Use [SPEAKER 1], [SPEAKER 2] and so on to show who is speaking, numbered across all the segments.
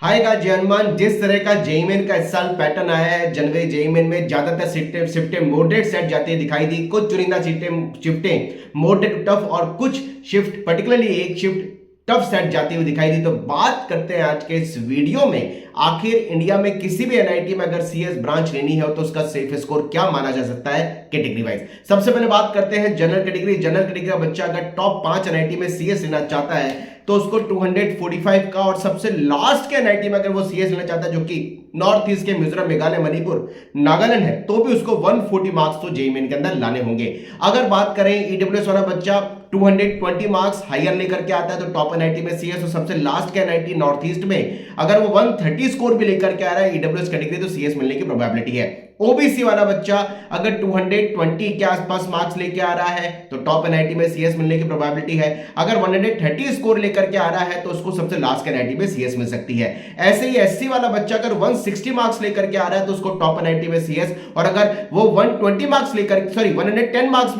[SPEAKER 1] हाय का जय हनुमान। जिस तरह का जेईमेन का इस साल पैटर्न आया है, जनवरी जेईमेन में ज्यादातर शिफ्टें मॉडरेट सेट जाती है दिखाई दी। कुछ चुनिंदा शिफ्टें मॉडरेट टफ और कुछ शिफ्ट पर्टिकुलरली एक शिफ्ट टफ सेट जाती हुई दिखाई दी। तो बात करते हैं आज के इस वीडियो में, आखिर इंडिया में किसी भी एनआईटी में अगर सीएस ब्रांच लेनी है तो उसका सेफ स्कोर क्या माना जा सकता है कैटेगरी वाइज। सबसे पहले बात करते हैं जनरल कैटेगरी। जनरल कैटेगरी का बच्चा अगर टॉप 5 एनआईटी में सीएस लेना चाहता है तो उसको 245 का, और सबसे लास्ट के एनआईटी में अगर वो सीएस लेना चाहता है जो कि नॉर्थ ईस्ट के मिजोरम, मेघालय, मणिपुर, नागालैंड है, तो भी उसको 140 मार्क्स तो जेईई मेन के अंदर लाने होंगे। अगर बात करें ईडब्ल्यूएस वाला बच्चा 220 मार्क्स हायर लेकर के आता है तो टॉप एनआईटी में सीएस, और सबसे लास्ट के एनआईटी नॉर्थ ईस्ट में अगर वो 130 स्कोर भी लेकर के आ रहा है ईडब्ल्यूएस कैटेगरी, तो सीएस मिलने की प्रोबेबिलिटी है। ओबीसी वाला बच्चा अगर 220 के आसपास मार्क्स लेके आ रहा है तो टॉप एनआईटी में सीएस मिलने की प्रोबेबिलिटी है। अगर 130 स्कोर लेकर के आ रहा है तो उसको सबसे लास्ट के एनआईटी में सीएस मिल सकती है। ऐसे ही एससी वाला बच्चा अगर 160 मार्क्स लेकर के आ रहा है तो उसको टॉप एनआईटी में सीएस, और अगर वो 110 मार्क्स भी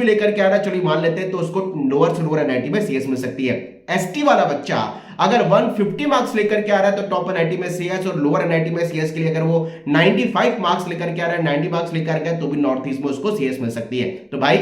[SPEAKER 1] लेकर के आ रहा है, चलिए मान लेते हैं, तो उसको लोअर से लोअर एनआईटी में सीएस मिल सकती है। एसटी वाला बच्चा अगर 150 मार्क्स लेकर के आ रहा है तो टॉप एनआईटी में सीएस, और लोअर एनआईटी में सीएस के लिए अगर वो 95 मार्क्स लेकर के आ रहा है, 90 मार्क्स लेकर के तो भी नॉर्थ ईस्ट में उसको सीएस मिल सकती है। तो भाई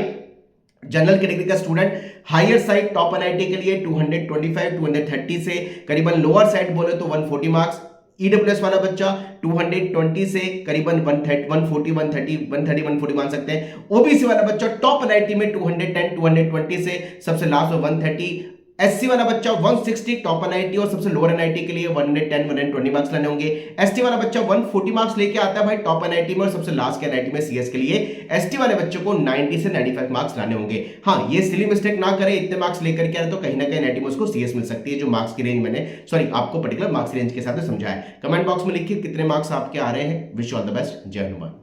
[SPEAKER 1] जनरल कैटेगरी का student higher side top NIT के लिए 225 230 से करीबन, लोअर साइड बोले तो 140 मार्क्स। ईडब्ल्यूएस वाला बच्चा 220 से करीबन 130 140 130 140 मान सकते हैं। ओबीसी वाला बच्चा टॉप एनआईटी में 210 220 से सबसे लास्ट में 130। एससी वाला बच्चा 160 टॉप एनआईटी, और सबसे लोअर एनआईटी के लिए 110 120 मार्क्स लाने होंगे। एसटी वाला बच्चा 140 मार्क्स लेके आता है भाई टॉप एनआईटी में, और सबसे लास्ट के एनआईटी में सीएस के लिए एसटी वाले बच्चों को 90 से 95 मार्क्स लाने होंगे। हाँ, ये सिली मिस्टेक ना करें, इतने मार्क्स लेकर के आए तो कहीं ना कहीं एनआईटी में उसको सीएस मिल सकती है, जो मार्क्स की रेंज मैंने आपको पर्टिकुलर मार्क्स रेंज के साथ समझाया। कमेंट बॉक्स में लिखिए कितने मार्क्स आपके आ रहे हैं। Wish all the best. जय हनुमान।